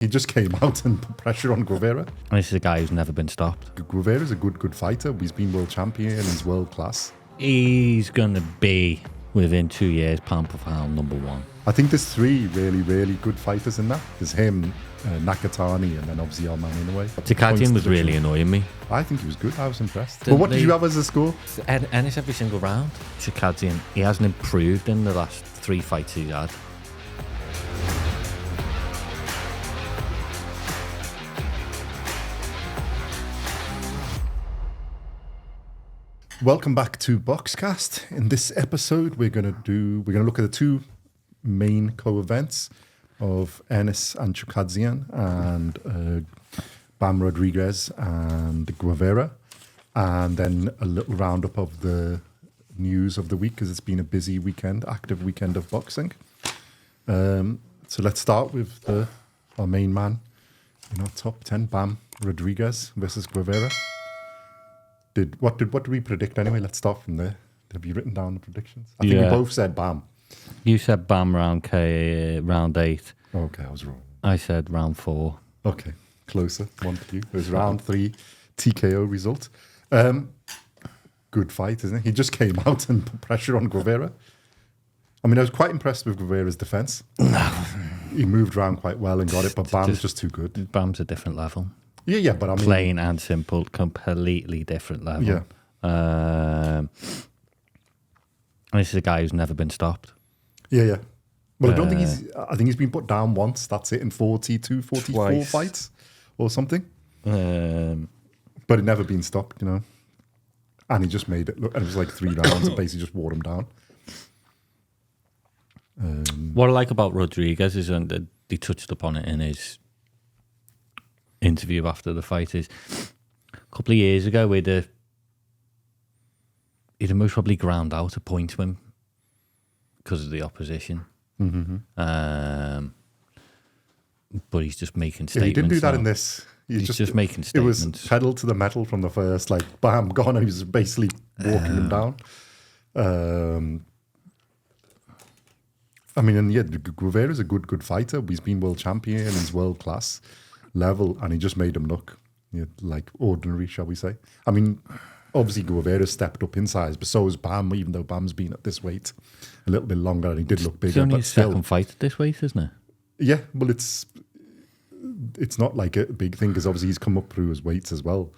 He just came out and put pressure on Guevara. And this is a guy who's never been stopped. Guevara's a good fighter. He's been world champion. He's world class. He's going to be, within 2 years, pound for pound, #1. I think there's 3 really good fighters in that. There's him, Nakatani, and then obviously our man Inoue. Chukhadzhyan was really annoying me. I think he was good. I was impressed. But what did you have as a score? Ennis every single round. Chukhadzhyan, he hasn't improved in the last 3 fights he's had. Welcome back to BoxCast. In this episode, we're gonna look at the 2 main co-events of Ennis and Chukhadzhyan and Bam Rodriguez and Guevara, and then a little roundup of the news of the week because it's been a busy weekend, active weekend of boxing. So let's start with our main man in our top 10, Bam Rodriguez versus Guevara. What did we predict anyway? Let's start from there. Have you written down the predictions? I think we both said Bam. You said Bam round 8. Okay, I was wrong. I said round 4. Okay, closer. 1 to you. It was round 3 TKO result. Good fight, isn't it? He just came out and put pressure on Guevara. I mean, I was quite impressed with Guevara's defense. He moved around quite well and got it, but Bam's just too good. Bam's a different level. Yeah, but I mean... Plain and simple, completely different level. Yeah. This is a guy who's never been stopped. Yeah. Well, I think he's been put down once. That's it, in 42, 44 Twice. fights or something. But it never been stopped, you know. And he just made it look... And it was like 3 rounds and basically just wore him down. What I like about Rodriguez is, and he touched upon it in his interview after the fight, is a couple of years ago he'd most probably ground out a point to him because of the opposition. Mm-hmm. But he's just making statements. Yeah, he didn't do that now. in this. He's just making statements. It was pedal to the metal from the first, like, bam, gone. And he was basically walking him down. I mean, and yeah, Guevara's a good fighter. He's been world champion. He's world class level, and he just made him look like ordinary, shall we say? I mean, obviously Guevara stepped up in size, but so has Bam. Even though Bam's been at this weight a little bit longer, and he did look bigger. It's only but his still, second fight at this weight, isn't it? Yeah, well, it's not like a big thing because obviously he's come up through his weights as well.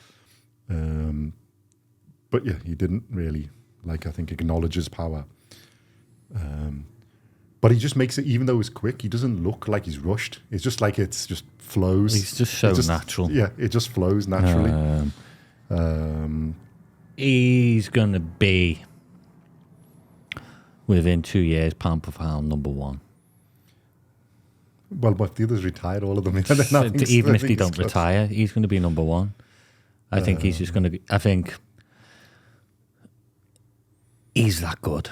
But yeah, he didn't really I think acknowledge his power. But he just makes it, even though it's quick, he doesn't look like he's rushed. It's just like it's just flows. He's just so natural. Yeah, it just flows naturally. He's going to be, within 2 years, pound for pound, #1. Well, but if the others retired, all of them. Even if they don't retire, he's going to be #1. I think he's just going to be... I think he's that good.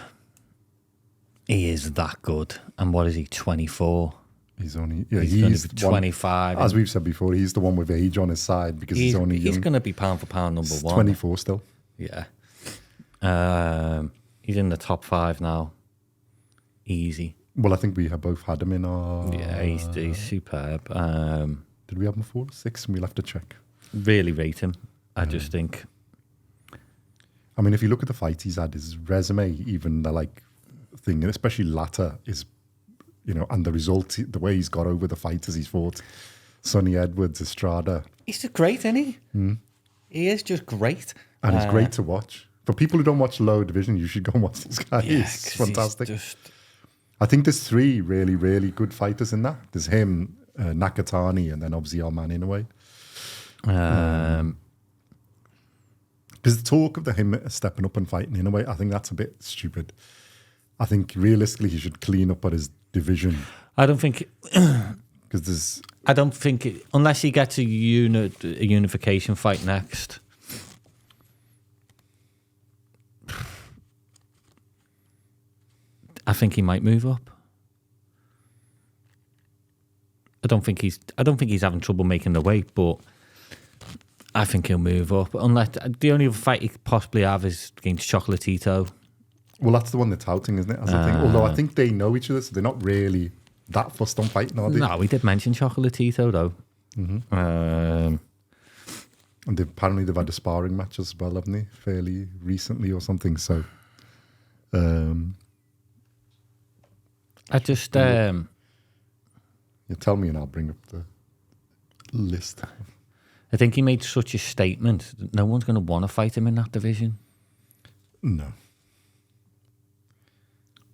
He is that good. And what is he, 24? He's only... Yeah, he's going to be 25. As we've said before, he's the one with age on his side because he's only young. He's going to be pound for pound #1. He's 24 still. Yeah. He's in the top 5 now. Easy. Well, I think we have both had him in our... Yeah, he's superb. Did we have him 4 or 6? We'll have to check. Really rate him. I just think... I mean, if you look at the fights he's had, his resume, even the thing, and especially latter, is, and the result, the way he's got over the fighters he's fought, Sonny Edwards, Estrada. He's just great, isn't he? He is just great. And he's great to watch. For people who don't watch lower division, you should go and watch this guy. Yeah, he's fantastic. Just... I think there's 3 really good fighters in that. There's him, Nakatani, and then obviously our man Inoue. Because the talk of him stepping up and fighting Inoue, I think that's a bit stupid. I think realistically he should clean up at his division. I don't think... Because there's... I don't think... Unless he gets a unification fight next... I think he might move up. I don't think he's having trouble making the weight, but I think he'll move up. Unless the only other fight he could possibly have is against Chocolatito. Well, that's the one they're touting, isn't it? As I think. Although I think they know each other, so they're not really that fussed on fighting, are they? No, we did mention Chocolatito, though. And apparently they've had a sparring match as well, haven't they? Fairly recently or something. So, I just... you tell me and I'll bring up the list. I think he made such a statement that no one's going to want to fight him in that division. No.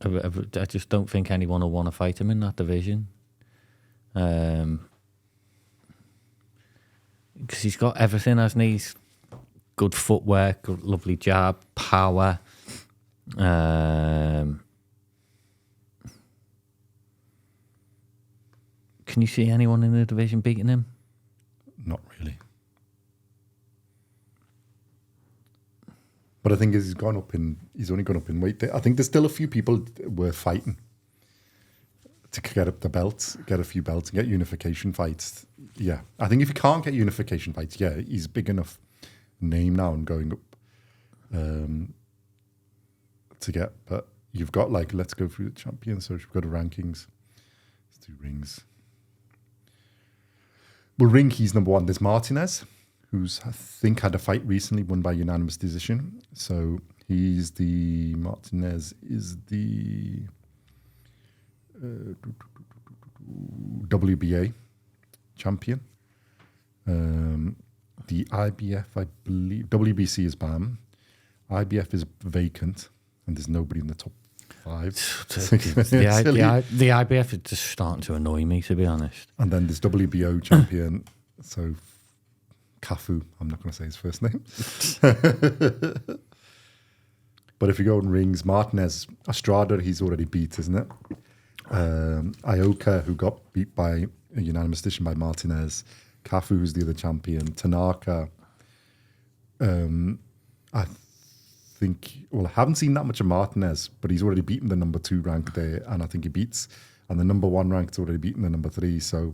I just don't think anyone will want to fight him in that division. Because he's got everything, hasn't he? He's good footwork, good, lovely jab, power. Can you see anyone in the division beating him? Not really. But I think he's only gone up in weight. I think there's still a few people worth fighting to get up the belts, get a few belts, and get unification fights. Yeah, I think if you can't get unification fights, yeah, he's a big enough name now and going up to get. But you've got let's go through the champions. So we've got the rankings. Let's do rings. Well, ring, he's number one. There's Martinez, who's, I think, had a fight recently, won by unanimous decision. So Martinez is the WBA champion. The IBF, I believe, WBC is BAM. IBF is vacant, and there's nobody in the top 5. The IBF is just starting to annoy me, to be honest. And then there's WBO champion, so Cafu, I'm not going to say his first name. But if you go in rings, Martinez, Estrada, he's already beat, isn't it? Ioka, who got beat by a unanimous decision by Martinez. Cafu, who's the other champion. Tanaka, I haven't seen that much of Martinez, but he's already beaten the number 2 rank there, and I think he beats, and the number 1 rank's already beaten the number 3, so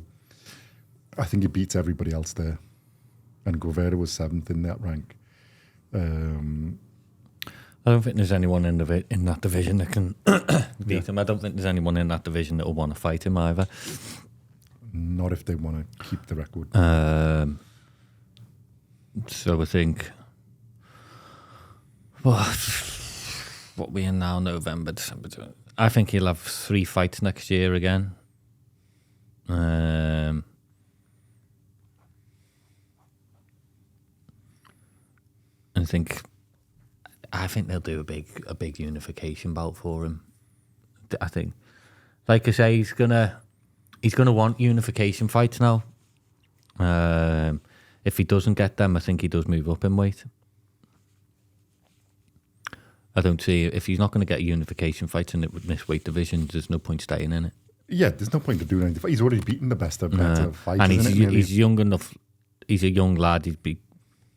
I think he beats everybody else there. And Guevara was 7th in that rank. I don't think there's anyone in that division that can beat him. I don't think there's anyone in that division that will want to fight him either. Not if they want to keep the record. So I think... what we in now, November, December. I think he'll have 3 fights next year again. I think they'll do a big unification bout for him. I think, like I say, he's gonna want unification fights now. If he doesn't get them, I think he does move up in weight. I don't see, if he's not going to get a unification fight in this weight division, there's no point staying in it. Yeah, there's no point of doing anything. He's already beaten the best of better fighters. And he's young enough. He's a young lad. He'd be,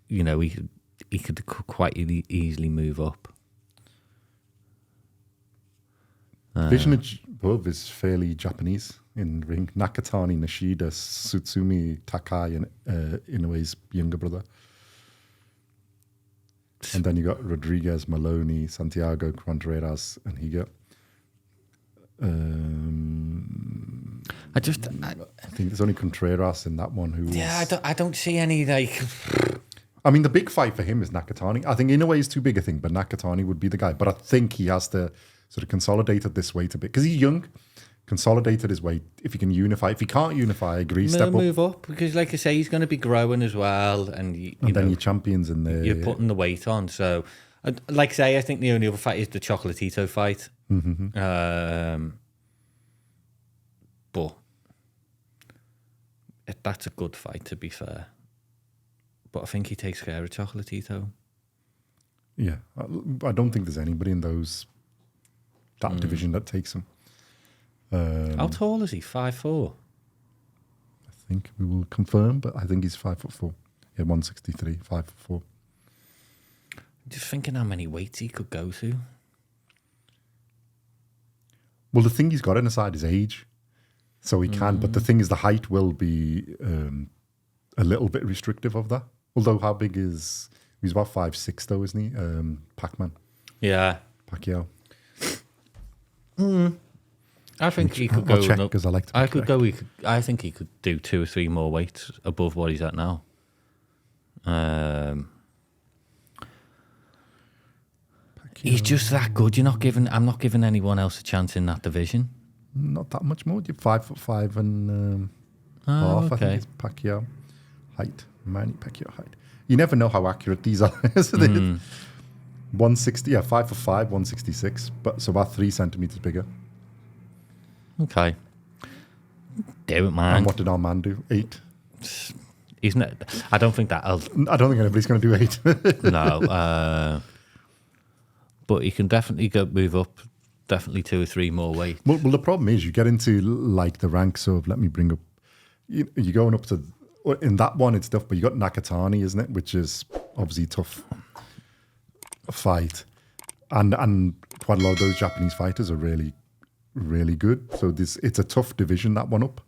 he could quite easily move up. Division above is fairly Japanese in ring. Nakatani, Nishida, Tsutsumi, Takai, and Inoue's younger brother. And then you got Rodriguez, Maloney, Santiago, Contreras, and Higa. I think there's only Contreras in that one who. Yeah, I don't see any like. I mean, the big fight for him is Nakatani. I think Inoue is too big a thing, but Nakatani would be the guy. But I think he has to sort of consolidate at this weight a bit because he's young. Consolidated his weight. If he can unify, if he can't unify, I agree. Move up because, like I say, he's going to be growing as well, and then your champions in there. You're putting the weight on. So, like I say, I think the only other fight is the Chocolatito fight. Mm-hmm. But that's a good fight, to be fair. But I think he takes care of Chocolatito. Yeah, I don't think there's anybody in that division that takes him. How tall is he? 5'4"? I think we will confirm, but I think he's 5'4". Yeah, 163, 5'4". Just thinking how many weights he could go to. Well, the thing he's got on his side is age, so he can. But the thing is, the height will be a little bit restrictive of that. Although, how big is he's about 5'6", though, isn't he? Pacquiao. Yeah. Pacquiao. I think he could I'll go. check because I like to. I think he could do 2 or 3 more weights above what he's at now. He's just that good. I'm not giving anyone else a chance in that division. Not that much more. You're 5'5" and half. Okay. I think it's Pacquiao height. Manny Pacquiao height. You never know how accurate these are. 160. Yeah, 5'5", 166. But so about 3 centimeters bigger. Okay. Do it, man. And what did our man do? 8. He's not. I don't think that'll. I don't think anybody's going to do 8. No. But he can definitely move up. Definitely 2 or 3 more weight. Well, the problem is you get into like the ranks of, let me bring up, you're going up to, in that one it's tough, but you got Nakatani, isn't it? Which is obviously tough fight. And quite a lot of those Japanese fighters are really, really good. So it's a tough division, that one up.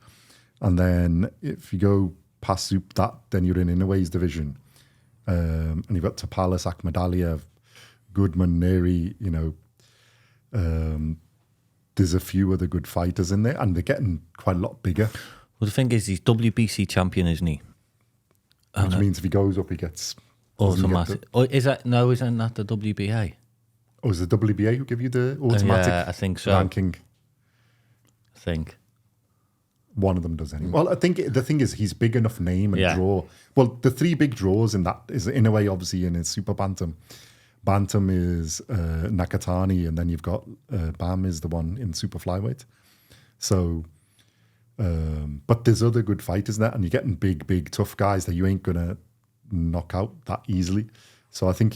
And then if you go past that, then you're in Inoue's division. And you've got Tapalis, Akhmadaliev, Goodman, Neri, there's a few other good fighters in there, and they're getting quite a lot bigger. Well, the thing is, he's WBC champion, isn't he? Which means if he goes up, he gets automatic. Isn't that the WBA? Oh, is the WBA who give you the automatic? Yeah, I think so. Ranking. I think one of them does anyway. Well, I think the thing is, he's big enough name and draw. Well, the 3 big draws in that is Inoue, obviously, in his super bantam. Bantam is Nakatani, and then you've got Bam is the one in super flyweight. So, but there's other good fighters there, and you're getting big, tough guys that you ain't gonna knock out that easily. So I think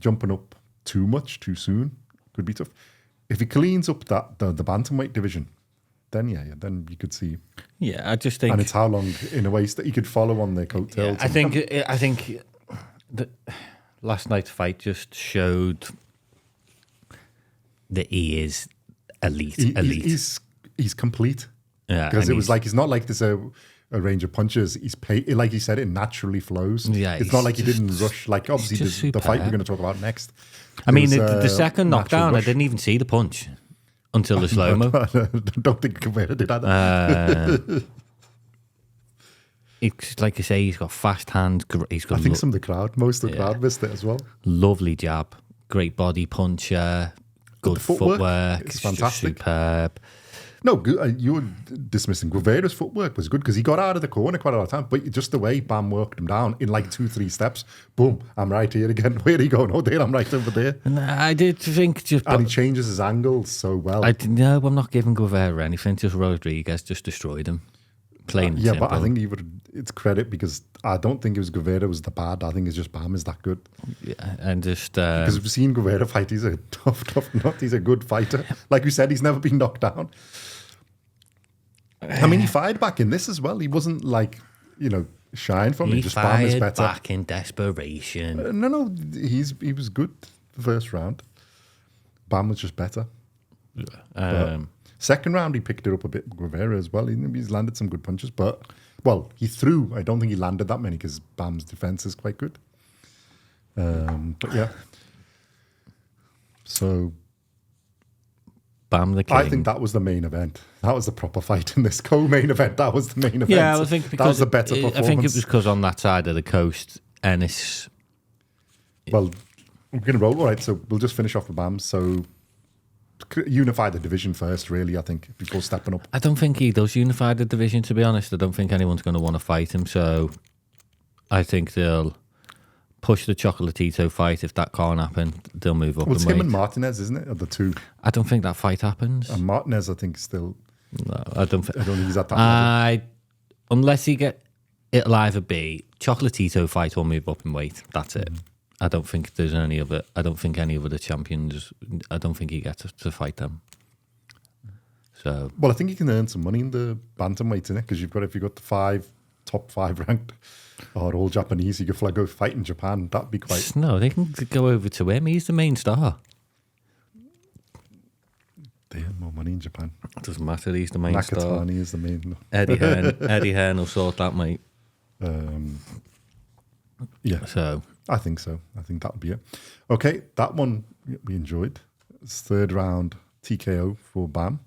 jumping up too much too soon could be tough. If he cleans up the bantamweight division, then then you could see. Yeah, I just think, and it's how long in a way that he could follow on their coattails. Yeah, I think that last night's fight just showed that he is elite. He's complete. Yeah, because it was like, it's not like there's a range of punches. He's like you said, it naturally flows. Yeah, it's not like he didn't rush. Like obviously the fight we're going to talk about next. I mean, the second knockdown, I didn't even see the punch until the slow mo. I don't think Guevara did either. It's like you say, he's got fast hands. He's got. I think some of the crowd, most of the crowd missed it as well. Lovely jab, great body puncher, good footwork. It's fantastic, superb. No, you were dismissing Guevara's footwork was good because he got out of the corner quite a lot of time, but just the way Bam worked him down in like 2-3 steps, boom, I'm right here again. Where are you going? Oh, there, I'm right over there. And I did think and he changes his angles so well. No, I'm not giving Guevara anything. Just Rodriguez just destroyed him. Plain and simple. But I think it's credit because I don't think it was Guevara was the bad. I think it's just Bam is that good. Yeah, and just because we've seen Guevara fight. He's a tough nut. He's a good fighter. Like we said, he's never been knocked down. I mean, he fired back in this as well. He wasn't like, shying from it. Just Bam is better. Back in desperation. No, he was good the first round. Bam was just better. Second round, he picked it up a bit, Guevara as well. He's landed some good punches, but, he threw. I don't think he landed that many because Bam's defense is quite good. But yeah. So, Bam the King. I think that was the main event. That was the proper fight in this co-main event. That was the main event. Yeah, I think because that was the better performance. I think it was because on that side of the coast, Ennis. Well, we're going to roll. All right, so we'll just finish off with Bam. So, unify the division first, really, I think, before stepping up. I don't think he does unify the division, to be honest. I don't think anyone's going to want to fight him. So, I think they'll push the Chocolatito fight. If that can't happen, they'll move up. Well, it's him and Martinez, isn't it? Are the two? I don't think that fight happens. And Martinez, I think, still. No, I don't think he's at that level. Unless he it'll either be Chocolatito fight or move up in weight. That's it. I don't think there's any other. I don't think any of the champions. I don't think he gets to fight them. So. Well, I think you can earn some money in the bantamweight, in it, because if you've got the top 5 ranked. Or all Japanese, you could go fight in Japan. That'd be quite. No, they can go over to him. He's the main star. They have more money in Japan. It doesn't matter. He's the main star. Nakatani is the main. Eddie Hearn will sort that, mate. Yeah. So I think so. I think that'll be it. Okay, that one we enjoyed. It's third round TKO for Bam.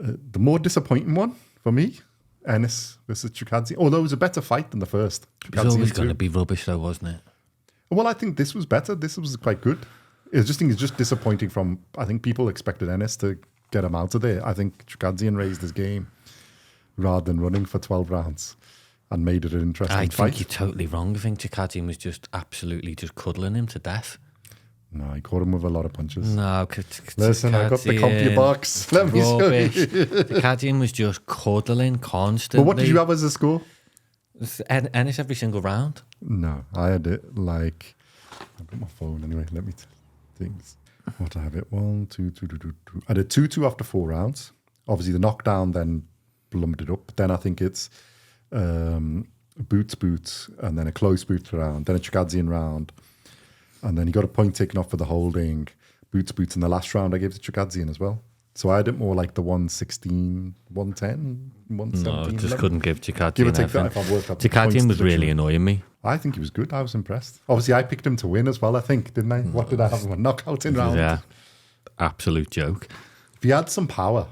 The more disappointing one for me, Ennis versus Chukhadzhyan, although it was a better fight than the first. It was always going to be rubbish though, wasn't it? Well, I think this was better. This was quite good. It's just disappointing from, I think people expected Ennis to get him out of there. I think Chukhadzhyan raised his game rather than running for 12 rounds and made it an interesting fight. I think you're totally wrong. I think Chukhadzhyan was just absolutely just cuddling him to death. No, he caught him with a lot of punches. No, listen, I got the CompuBox. Let me show you. Chukhadzhyan was just cuddling constantly. But what did you have as a score? Ennis every single round. No, I had it like, I've got my phone anyway. Let me things. What did I have it? 1, 2, 2, 2, 2, 2. I did 2-2 after 4 rounds. Obviously, the knockdown then blummed it up. But then I think it's boots, and then a close boot round, then a Chukhadzhyan round. And then he got a point taken off for the holding, boots in the last round. I gave it to Chukhadzhyan as well. So I had it more like the 116, 110, 117. No, I just couldn't give Chukhadzhyan. Give or take that if I worked out. Chukhadzhyan was really annoying me. I think he was good. I was impressed. Obviously, I picked him to win as well, I think, didn't I? What did I have him? A knockout in round? Yeah, absolute joke. If he had some power,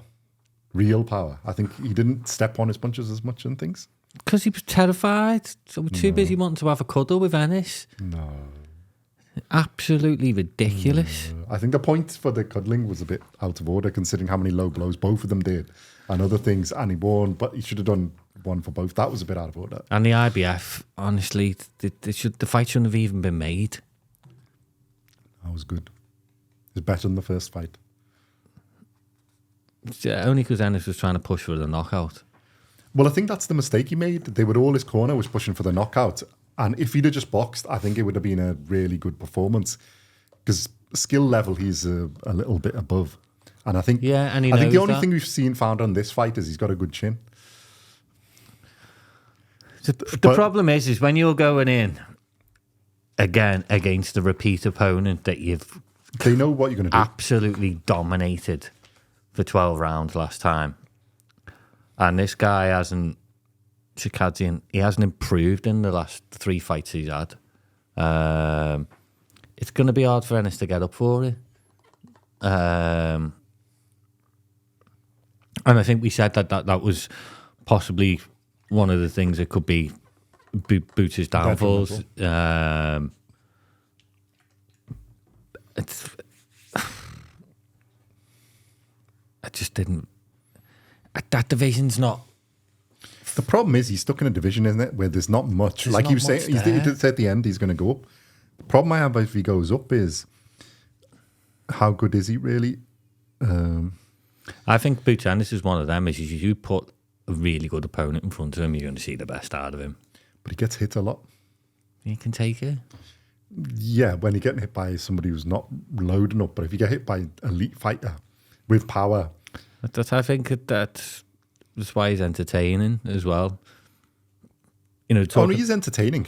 real power, I think he didn't step on his punches as much and things. Because he was terrified. So we're too busy wanting to have a cuddle with Ennis. No. Absolutely ridiculous. I think the point for the cuddling was a bit out of order considering how many low blows both of them did and other things, and he won, but he should have done one for both. That was a bit out of order. And the IBF, honestly, the fight shouldn't have even been made. That was good. It was better than the first fight. Only because Ennis was trying to push for the knockout. Well, I think that's the mistake he made. They were all his corner was pushing for the knockout. And if he'd have just boxed, I think it would have been a really good performance. Because skill level, he's a little bit above. And I think, and I think the only thing we've found on this fight is he's got a good chin. The problem is when you're going in again against the repeat opponent that they know what you're going to do. Absolutely dominated for 12 rounds last time. And this guy hasn't, Chukhadzhyan, he hasn't improved in the last 3 fights he's had. It's going to be hard for Ennis to get up for it. And I think we said that was possibly one of the things that could be Boots' downfalls. I just didn't. That division's not. The problem is he's stuck in a division, isn't it, where there's not much. There's like not you say, much there. he said at the end he's going to go up. The problem I have if he goes up is how good is he really? I think Boots Ennis is one of them. Is you put a really good opponent in front of him, you're going to see the best out of him. But he gets hit a lot. He can take it. Yeah, when you're getting hit by somebody who's not loading up. But if you get hit by an elite fighter with power. I think that's why he's entertaining as well. You know, he's entertaining.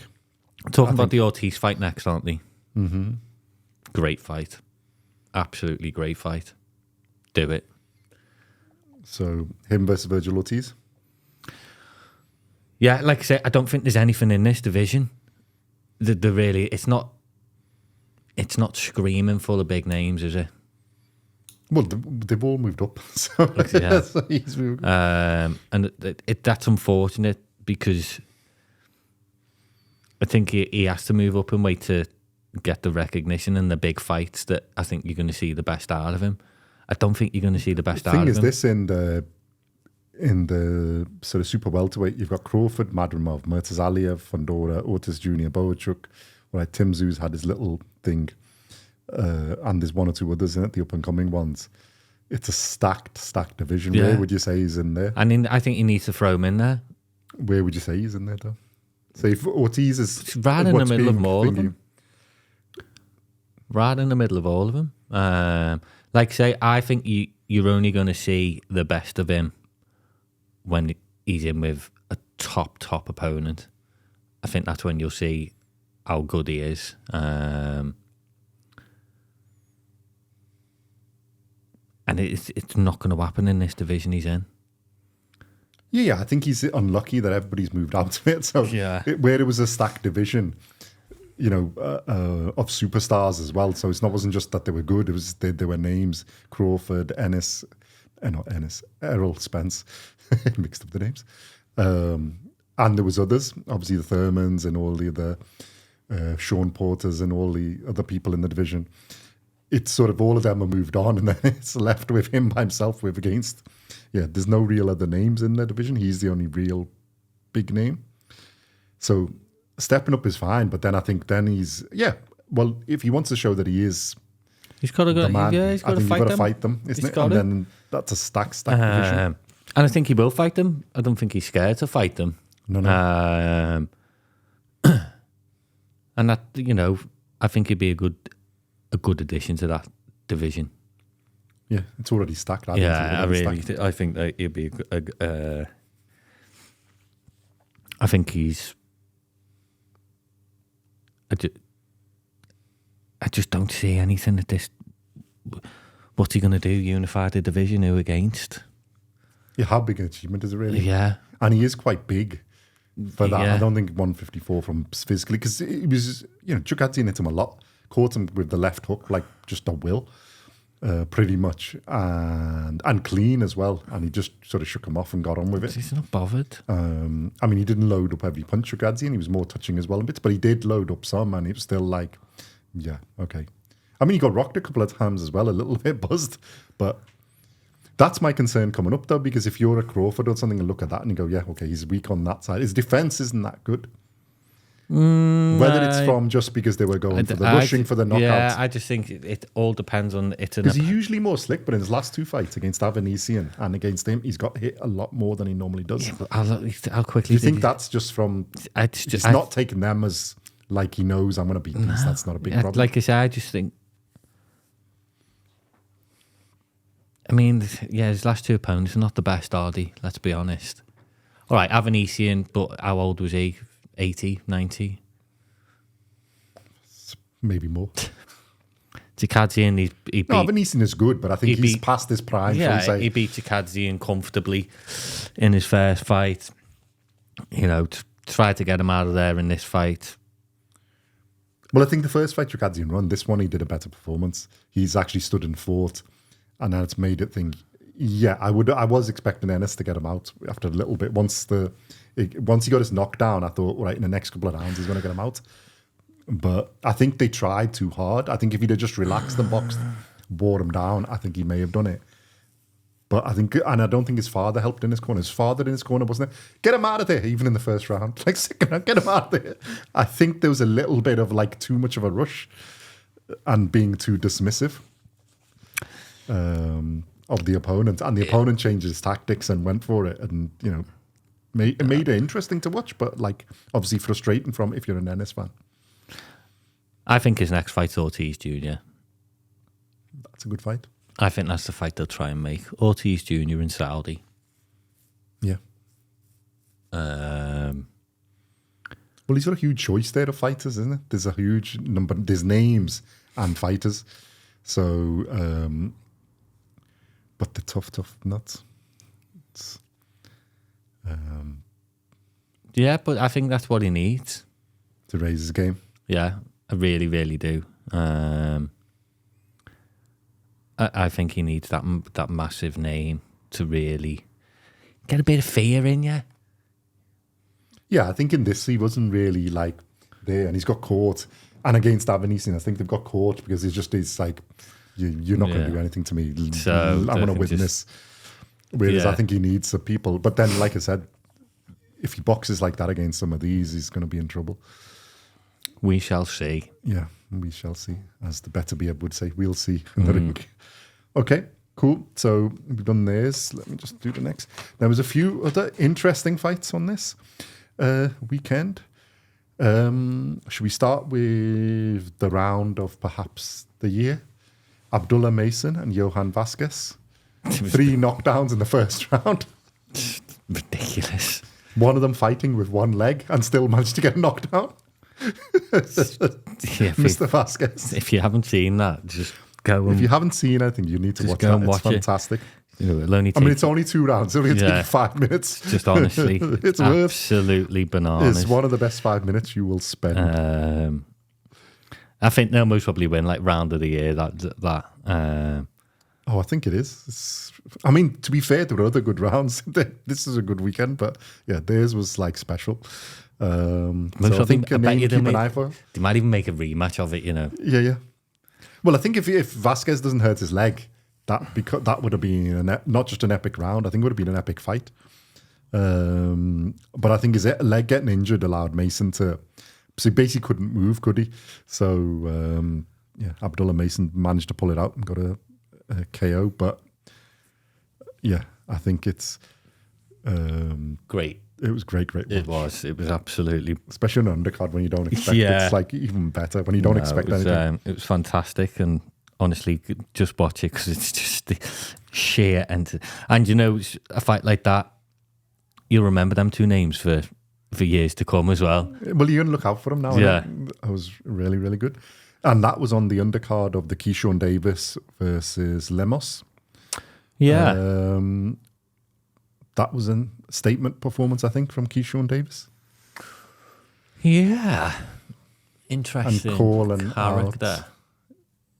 Talking about the Ortiz fight next, aren't they? Mm-hmm. Great fight. Absolutely great fight. Do it. So, him versus Virgil Ortiz? Yeah, like I say, I don't think there's anything in this division. It's not screaming full of big names, is it? Well, they've all moved up. So, yeah. So he's moved. And that's unfortunate because I think he has to move up and wait to get the recognition and the big fights that I think you're going to see the best out of him. I don't think you're going to see the best out of him. The thing is this, in the sort of super welterweight, you've got Crawford, Madrimov, Murtazaliev, Fondora, Otis Jr., Boachuk, like Tim Zoo's had his little thing, and there's one or two others in it, the up-and-coming ones. It's a stacked division. Yeah. Where would you say he's in there? I think you need to throw him in there. Where would you say he's in there, though? So if Ortiz is... right in the middle of all of them. Right in the middle of all of them. Like I say, I think you're only going to see the best of him when he's in with a top opponent. I think that's when you'll see how good he is. And it's not going to happen in this division he's in. Yeah, I think he's unlucky that everybody's moved out of it. So where it was a stacked division, of superstars as well. So it wasn't just that they were good. It was there were names: Crawford, Ennis, not Ennis, Errol Spence. Mixed up the names. And there was others, obviously the Thurmans and all the other Sean Porters and all the other people in the division. It's sort of all of them are moved on, and then it's left with him by himself against. Yeah, there's no real other names in the division. He's the only real big name. So stepping up is fine, but then I think then he's well, if he wants to show that he is, he's got to go. Man, Yeah, he's got to you've got to fight them, isn't it? And then that's a stacked division. And I think he will fight them. I don't think he's scared to fight them. No. And that, I think he'd be a good addition to that division. Yeah, it's already stacked. I think that he'd be I think he's. I just don't see anything at this. What's he going to do? Unify the division? Who against? Yeah, how big an achievement is it really? Yeah, and he is quite big for that. Yeah. I don't think 154 from physically, because he was, Chukhadzhyan hit him a lot, caught him with the left hook, like just a will, pretty much, and clean as well. And he just sort of shook him off and got on with it. He's not bothered. I mean, he didn't load up every punch, Chukhadzhyan. He was more touching as well in bits, but he did load up some, and he was still like, yeah, okay. I mean, he got rocked a couple of times as well, a little bit buzzed, but that's my concern coming up, though, because if you're a Crawford or something and look at that and you go, yeah, okay, he's weak on that side. His defense isn't that good. Whether it's from just because they were going for the rushing for the knockouts. Yeah, I just think it all depends on it. Because he's usually more slick, but in his last two fights against Avanesian and against him, he's got hit a lot more than he normally does. Yeah, but how quickly do you think that's just from... He's not taking them as like he knows I'm going to beat these. That's not a big problem. Like I said, I just think... I mean, yeah, his last two opponents are not the best, are they? Let's be honest. All right, Avanesian, but how old was he? 80, 90? Maybe more. Chukhadzhyan, he beat... No, Avanesian is good, but I think he's past his prime. Yeah, he beat Chukhadzhyan comfortably in his first fight. Tried to get him out of there in this fight. Well, I think the first fight Chukhadzhyan won, this one he did a better performance. He's actually stood and fought. And now it's made it think, yeah, I was expecting Ennis to get him out after a little bit. Once he got his knockdown, I thought, right, in the next couple of rounds, he's going to get him out. But I think they tried too hard. I think if he'd have just relaxed and boxed, wore him down, I think he may have done it. But I don't think his father helped in his corner. His father in his corner, wasn't it? Get him out of there, even in the first round. Like, get him out of there. I think there was a little bit of like too much of a rush and being too dismissive. Of the opponent, and the opponent changed his tactics and went for it, and made it interesting to watch, but like obviously frustrating from if you're an Ennis fan. I think his next fight's Ortiz Jr. That's a good fight. I think that's the fight they'll try and make. Ortiz Jr. in Saudi. Yeah. Well, he's got a huge choice there of fighters, isn't it? There's a huge number. There's names and fighters, so. But the tough nuts. Yeah, but I think that's what he needs. To raise his game? Yeah, I really, really do. I think he needs that massive name to really get a bit of fear in you. Yeah, I think in this he wasn't really like there, and he's got caught. And against Avanesian, I think they've got caught because it's like... You're not going to do anything to me. So I'm going to win this. Whereas I think he needs the people. But then, like I said, if he boxes like that against some of these, he's going to be in trouble. We shall see. Yeah, we shall see. As the better beer would say, we'll see in the ring. Okay, cool. So we've done this. Let me just do the next. There was a few other interesting fights on this weekend. Should we start with the round of perhaps the year? Abdullah Mason and Johan Vasquez. 3 knockdowns in the first round. Ridiculous. One of them fighting with one leg and still managed to get knocked down. Mr. Vasquez. If you haven't seen that, just go. If you haven't seen anything, you need to watch that. It's fantastic. It'll only take, it's only 2 rounds. It'll only take 5 minutes. Just honestly, it's absolutely bananas. It's one of the best 5 minutes you will spend. I think they'll most probably win like round of the year. Oh, I think it is. I mean, to be fair, there were other good rounds. This is a good weekend, but yeah, theirs was like special. So I think a name to keep an eye for. They might even make a rematch of it, you know. Yeah. Well, I think if Vasquez doesn't hurt his leg, that would have been not just an epic round. I think it would have been an epic fight. But I think his leg getting injured allowed Mason to. So he basically couldn't move, could he? So Abdullah Mason managed to pull it out and got a KO. But yeah, I think it's great. It was great. It was absolutely, especially on an undercard when you don't expect. Yeah. It's like even better when you don't expect anything. It was fantastic, and honestly, just watch it because it's just the sheer and you know, a fight like that, you'll remember them two names for years to come as well. Well, you're gonna look out for them now. Yeah, it was really, really good, and that was on the undercard of the Keyshawn Davis versus Lemos. Yeah. That was a statement performance, I think, from Keyshawn Davis. Yeah. Interesting. And Cole and character. Art.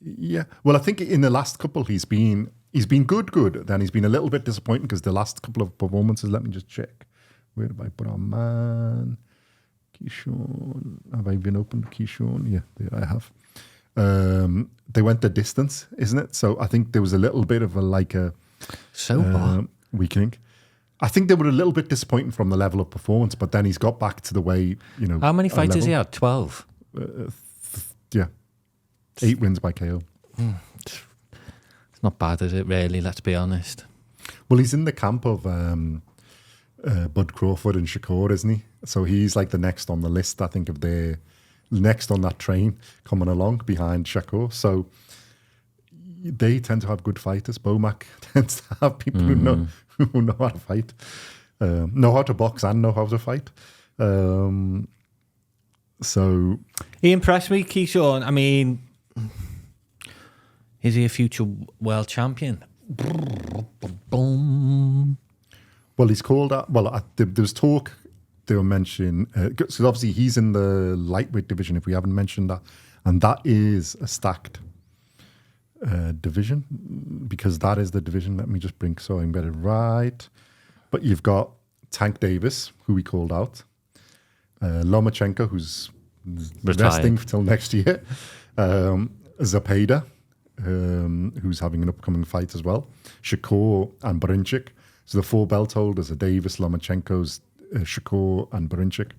Yeah. Well, I think in the last couple he's been good. Then he's been a little bit disappointing because the last couple of performances, let me just check. Where have I put on man? Keyshawn. Have I been open to Keyshawn? Yeah, there I have. They went the distance, isn't it? So I think there was a little bit of a weakening. I think they were a little bit disappointing from the level of performance, but then he's got back to the way, you know. How many fights has he had? 12? Yeah. 8 wins by KO. It's not bad, is it, really? Let's be honest. Well, he's in the camp of Bud Crawford and Shakur, isn't he? So he's like the next on the list, I think, of the next on that train coming along behind Shakur. So they tend to have good fighters. Bomac tends to have people who know how to fight, know how to box and know how to fight. So he impressed me, Keyshawn. I mean, is he a future world champion? Boom. Well, he's called out. Well, there was talk. They were mentioning because obviously he's in the lightweight division. If we haven't mentioned that, and that is a stacked division, because that is the division. Let me just bring so I can get it right. But you've got Tank Davis, who we called out, Lomachenko, who's resting till next year, Zapata, who's having an upcoming fight as well, Shakur and Barinchik. So the 4 belt holders are Davis, Lomachenko's, Shakur and Barinchik.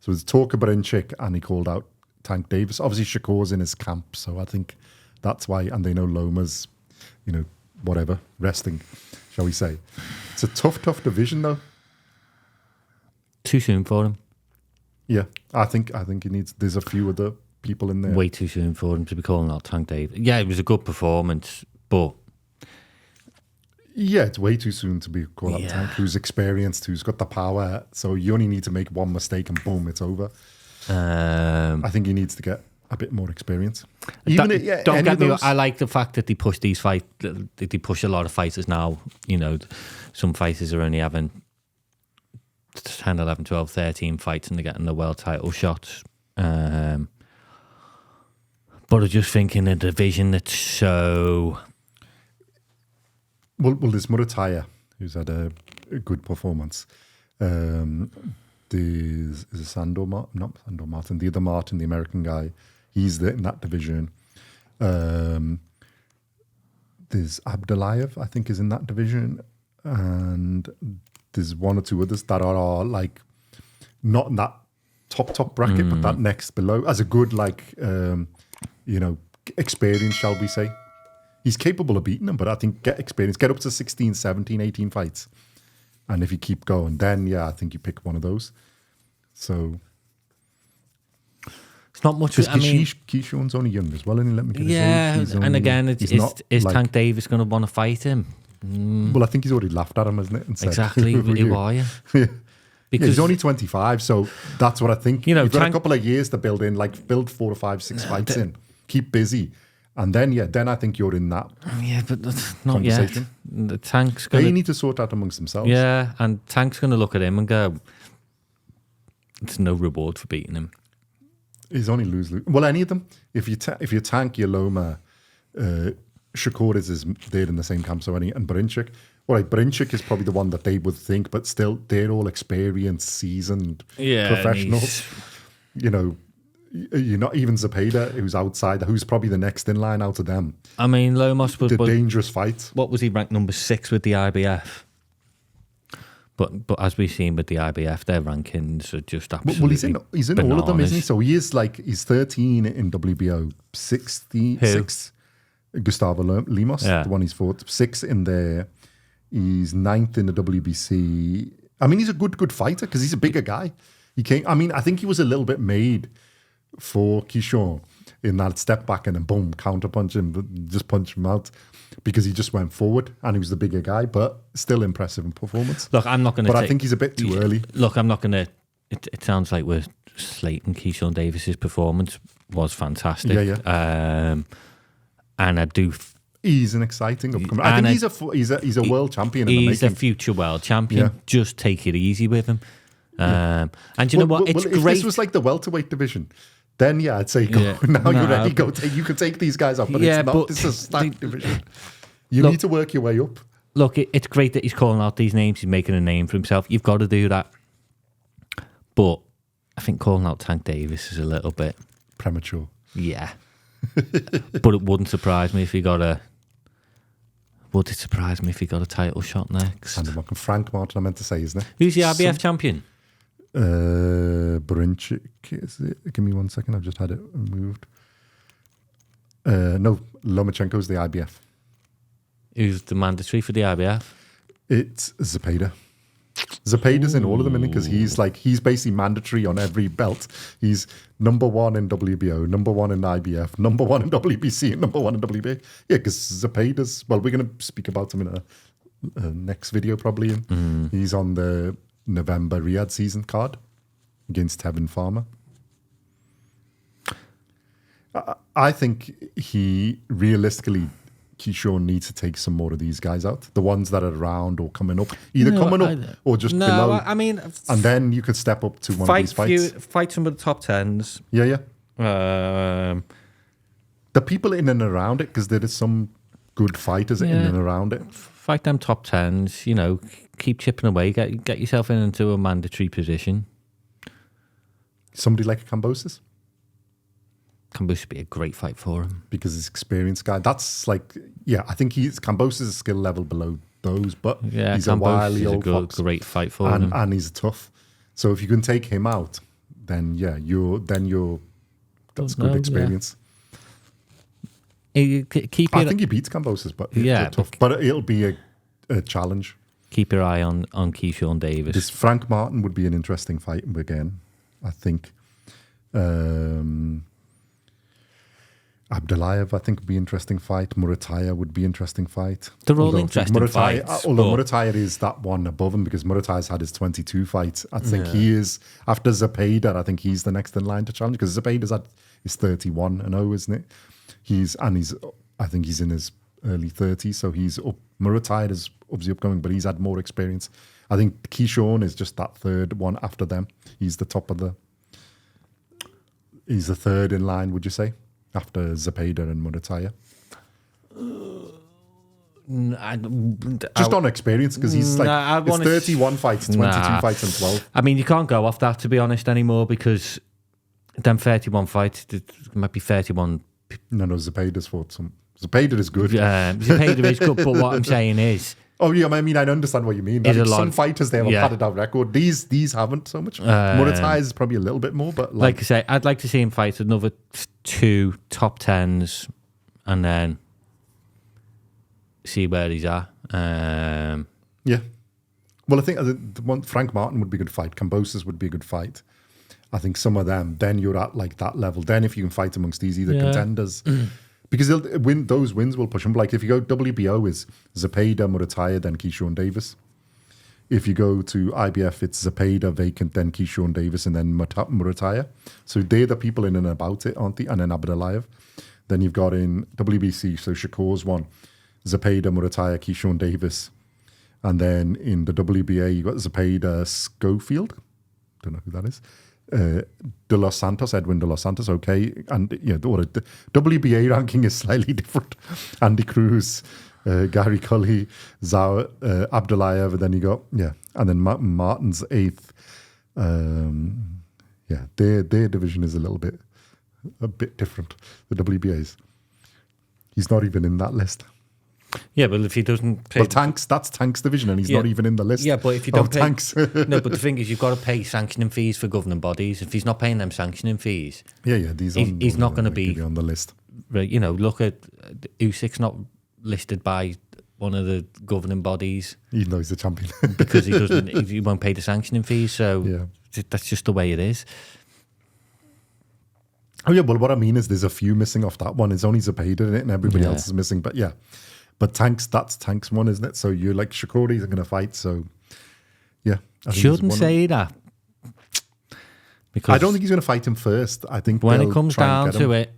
So there's talk of Barinchik, and he called out Tank Davis. Obviously Shakur's in his camp, so I think that's why, and they know Loma's, you know, whatever, resting, shall we say. It's a tough division, though. Too soon for him. Yeah, I think he needs. There's a few other people in there. Way too soon for him to be calling out Tank Davis. Yeah, it was a good performance, but yeah, it's way too soon to be called out Tank, who's experienced, who's got the power. So you only need to make one mistake and boom, it's over. I think he needs to get a bit more experience. Don't get me wrong, I like the fact that they push these fights. They push a lot of fighters now. You know, some fighters are only having 10, 11, 12, 13 fights and they're getting the world title shots. But I just think in a division that's so... Well, there's Murataya, who's had a good performance. There's not Sandor Martin, the other Martin, the American guy. He's in that division. There's Abdullayev, I think, is in that division. And there's one or two others that are like not in that top bracket, but that next below, as a good, like, experience, shall we say. He's capable of beating them, but I think get experience, get up to 16, 17, 18 fights. And if you keep going, then, I think you pick one of those. So... It's not much. Because Keyshawn's only young as well, and let me get his age. And again, is Tank Davis going to want to fight him? Well, I think he's already laughed at him, hasn't it? And said, exactly. Who are you? Because he's only 25, so that's what I think. You've got a couple of years to build 4 or 5, 6 fights in. Keep busy. And then I think you're in that but that's not yet. The Tank's going They need to sort out amongst themselves. Yeah, and Tank's going to look at him and go, there's no reward for beating him. He's only lose. Well, any of them. If you Tank, your Loma, Shakur is they're in the same camp, so and Brinchik. All right, Brinchik is probably the one that they would think, but still, they're all experienced, seasoned professionals. You know, you're not even Zepeda, who's outside, who's probably the next in line out of them. I mean, Lomos was the dangerous fight. What was he ranked number 6 with the IBF? But as we've seen with the IBF, their rankings are just absolutely he's in all of them, isn't he? So he's 13 in WBO, 66. Gustavo Lemos, the one he's fought, 6 in there. He's 9th in the WBC. I mean, he's a good fighter because he's a bigger guy. He came. I mean, I think he was a little bit made for Keyshawn in that step back and then boom, counter punch him, just punch him out. Because he just went forward and he was the bigger guy, but still impressive in performance. Look, I'm not going to. But I think he's a bit too early. Look, I'm not going to. It sounds like we're slating Keyshawn Davis's performance was fantastic. Yeah. And I do. He's an exciting upcoming. I think he's a world champion. He's a future world champion. Yeah. Just take it easy with him. And you know what? It's great. If this was like the welterweight division. Then I'd say go. Now you're ready. Go. You can take these guys up, but it's not. This is a stacked division. You need to work your way up. Look, it's great that he's calling out these names. He's making a name for himself. You've got to do that. But I think calling out Tank Davis is a little bit premature. Yeah, but it wouldn't surprise me if he got a. Would it surprise me if he got a title shot next? Frank Martin, I meant to say, isn't it? Who's the IBF champion? Brinchik, is it? Give me 1 second. I've just had it removed. No, Lomachenko's the IBF. Who's the mandatory for the IBF? It's Zepeda. Zepeda's in all of them, isn't he? Because he's basically mandatory on every belt. He's number 1 in WBO, number 1 in IBF, number 1 in WBC, and number 1 in WBA. Yeah, because Zepeda's, well, we're going to speak about him in a next video probably. He's on the November Riyadh season card against Tevin Farmer. I think he realistically, Keyshawn needs to take some more of these guys out. The ones that are around or coming up, or just below. I mean, and then you could step up to one of these fights. Fight some of the top 10s. Yeah. The people in and around it, because there is some good fighters in and around it. Fight them top 10s, you know, keep chipping away, get yourself into a mandatory position. Somebody like Kambosos? Kambosos would be a great fight for him. Because he's an experienced guy. That's like, I think Kambosos is a skill level below those, but he's a wily old fox. Great fight for him. And he's tough. So if you can take him out, then that's good experience. I think he beats Kambosos, but tough. But it'll be a challenge. Keep your eye on Keyshawn Davis. This Frank Martin would be an interesting fight again, I think. Abdullayev, I think, would be an interesting fight. Murataya would be an interesting fight. They're all interesting fights. Although Murataya is that one above him because Murataya's had his 22 fights. I think he is, after Zepeda, I think he's the next in line to challenge because Zepeda's had his 31-0, isn't it? I think he's in his early 30s, so he's up. Murataya is obviously upcoming, but he's had more experience. I think Keyshawn is just that third one after them. He's the third in line, would you say? After Zepeda and Murataya? Just on experience, because he's it's 31 fights, 22 fights and 12. I mean, you can't go off that, to be honest, anymore, because them 31 fights, it might be 31... No, Zepeda's fought some. Zepeda is good. Zepeda is good, but what I'm saying is... Oh, yeah, I mean, I understand what you mean. Some fighters, they have a padded out record. These haven't so much. Murataya is probably a little bit more, but... Like I say, I'd like to see him fight another 2 top 10s and then see where he's at. Yeah. Well, I think the one Frank Martin would be a good fight. Kambosos would be a good fight. I think some of them, then you're at like that level. Then if you can fight amongst these either contenders... Because those wins will push them. Like if you go WBO is Zepeda, Murataya, then Keyshawn Davis. If you go to IBF, it's Zepeda, vacant, then Keyshawn Davis, and then Murataya. So they're the people in and about it, aren't they? And then Abdullayev. Then you've got in WBC, so Shakur's one, Zepeda, Murataya, Keyshawn Davis. And then in the WBA, you've got Zepeda, Schofield. Don't know who that is. Edwin De Los Santos, okay. And the WBA ranking is slightly different. Andy Cruz, Gary Cully, Zao, Abdulayev, and then you got, and then Martin's 8th. Their division is a bit different, the WBA's. He's not even in that list. Yeah, but if he doesn't pay... Well, that's Tank's division, and he's not even in the list. Yeah, but if you don't pay... Tanks. No, but the thing is, you've got to pay sanctioning fees for governing bodies. If he's not paying them sanctioning fees... he's not going to be on the list. Right, look at... Usyk's not listed by one of the governing bodies. Even though he's the champion. Because he won't pay the sanctioning fees, so that's just the way it is. Oh, yeah, well, what I mean is there's a few missing off that one. It's only Zepeda in it, and everybody else is missing, but yeah. But that's Tank's one, isn't it? So you're like, Shakori's going to fight, so yeah. Shouldn't say that. Because I don't think he's going to fight him first. I think when it comes down to it,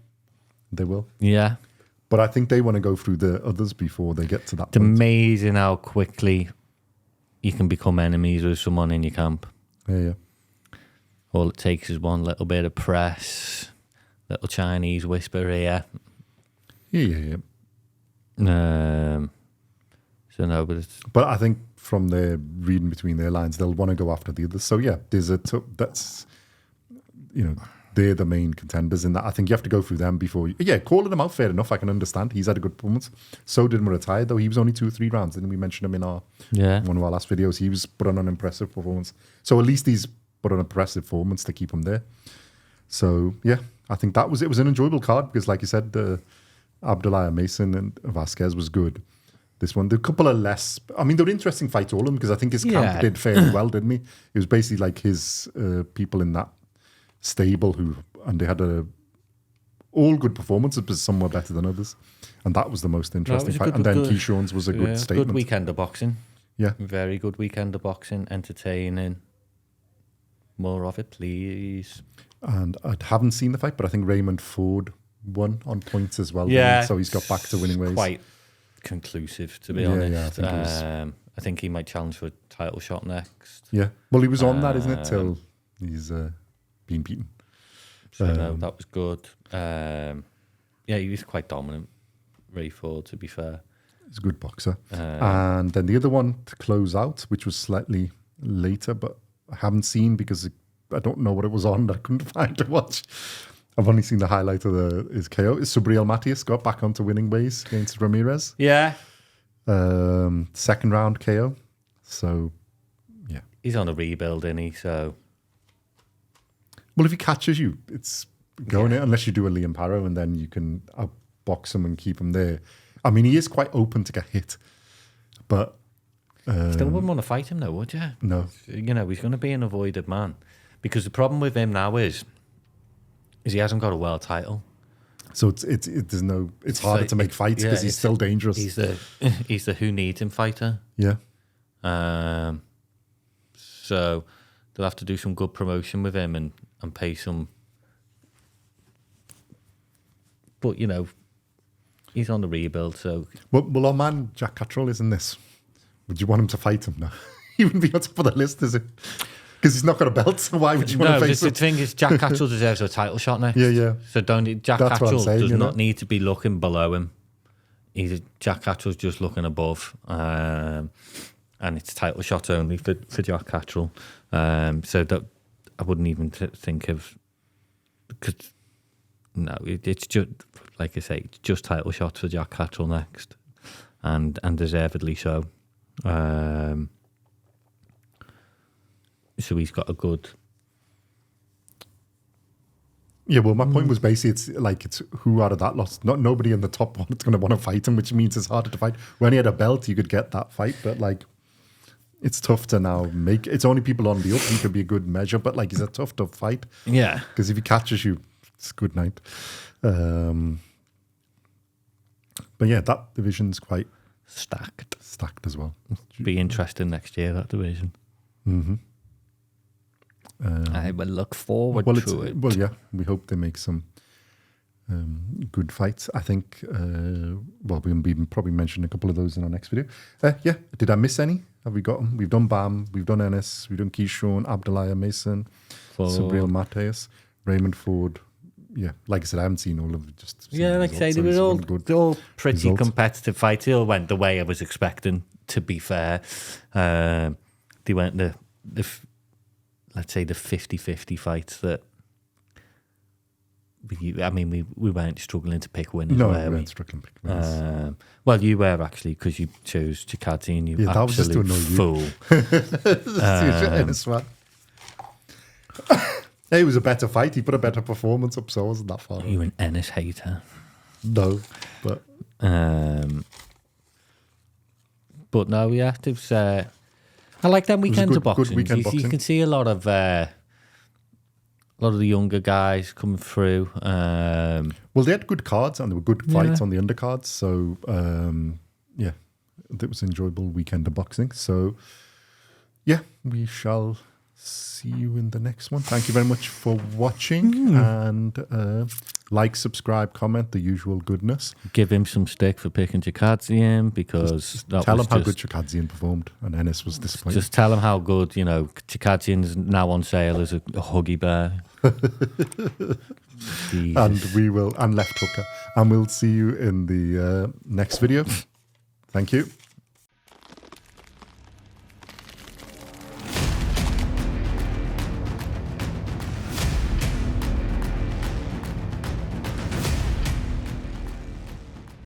they will. Yeah. But I think they want to go through the others before they get to that It's point. amazing how quickly you can become enemies with someone in your camp. Yeah. All it takes is one little bit of press, little Chinese whisper here. Yeah. So no, but I think from their reading between their lines, they'll want to go after the others. So yeah, there's they're the main contenders in that. I think you have to go through them before. Calling them out, fair enough. I can understand. He's had a good performance. So did Murataya, though. He was only 2 or 3 rounds. Didn't we mention him in one of our last videos? He was put on an impressive performance. So at least he's put on an impressive performance to keep him there. So yeah, I think it was an enjoyable card because, like you said, Abdullah Mason and Vasquez was good. This one, the couple of less. I mean, they were interesting fights, all of them, because I think his camp did fairly well, didn't he? It was basically like his people in that stable and they had all good performances, but some were better than others, and that was the most interesting fight. And then Keyshawn's was a good statement. Good weekend of boxing. Yeah, very good weekend of boxing, entertaining. More of it, please. And I haven't seen the fight, but I think Raymond Ford won on points as well. Yeah, so he's got back to winning ways. Quite conclusive, to be honest. I think he might challenge for a title shot next. Yeah, well, he was on that, isn't it? Till he's been beaten. So no, that was good. He was quite dominant, Ray Ford, to be fair. He's a good boxer. And then the other one to close out, which was slightly later, but I haven't seen because I don't know what it was on. I couldn't find to watch. I've only seen the highlight of his KO. Subriel Matias got back onto winning ways against Ramirez. Yeah. Second round KO. So, yeah. He's on a rebuild, isn't he? So. Well, if he catches you, it's going in, unless you do a Liam Parrow and then you can outbox him and keep him there. I mean, he is quite open to get hit, but... Still wouldn't want to fight him, though, would you? No. He's going to be an avoided man. Because the problem with him now is he hasn't got a world title. So it's harder to make fights because he's still dangerous. He's the who needs him fighter. Yeah. So they'll have to do some good promotion with him and pay some. But he's on the rebuild. So well, our man Jack Catterall is in this. Would you want him to fight him? No, he wouldn't be on top of the list, is it? Because he's not got a belt, so why would you want to face him? The thing is, Jack Catterall deserves a title shot next. Yeah. So Jack Catterall does not need to be looking below him. Jack Catterall's just looking above, and it's title shot only for Jack Catterall. So that I wouldn't even think of, because no, it's just like I say, it's just title shots for Jack Catterall next, and deservedly so. So he's got a good. Yeah, well, my point was basically it's who out of that lot. Nobody in the top one that's going to want to fight him, which means it's harder to fight. When he had a belt, you could get that fight, but it's tough to now make. It's only people on the up who could be a good measure, but he's a tough fight. Yeah, because if he catches you, it's good night. But yeah, that division's quite stacked as well. Be interesting next year, that division. Mm-hmm. I will look forward to it. Well, yeah, we hope they make some good fights. I think, we'll be probably mentioning a couple of those in our next video. Yeah, did I miss any? Have we got them? We've done Bam, we've done Ennis, we've done Keyshawn, Abdullah Mason, Subriel Matias, Raymond Ford. Yeah, like I said, I haven't seen all of it. Like I say, they were all pretty competitive fights. They all went the way I was expecting, to be fair. They went let's say the 50-50 fights that we weren't struggling to pick winners. No, we weren't struggling to pick winners. Well, you were actually, because you chose Chukhadzhyan. You that was just to annoy fool. Ennis, man. It was a better fight. He put a better performance up, so I wasn't that far. You an Ennis hater? No, but no, yeah, it was. I like them weekends of boxing. Weekend boxing. You can see a lot of the younger guys coming through. Well, they had good cards and there were good fights on the undercards. So, yeah, it was an enjoyable weekend of boxing. So, yeah, we shall see you in the next one. Thank you very much for watching. And like, subscribe, comment, the usual goodness. Give him some stick for picking Chukhadzhyan, because tell him how good Chukhadzhyan performed and Ennis was disappointed. Just tell him how good, Chukhadzhyan is now on sale as a huggy bear. And left hooker. And we'll see you in the next video. Thank you.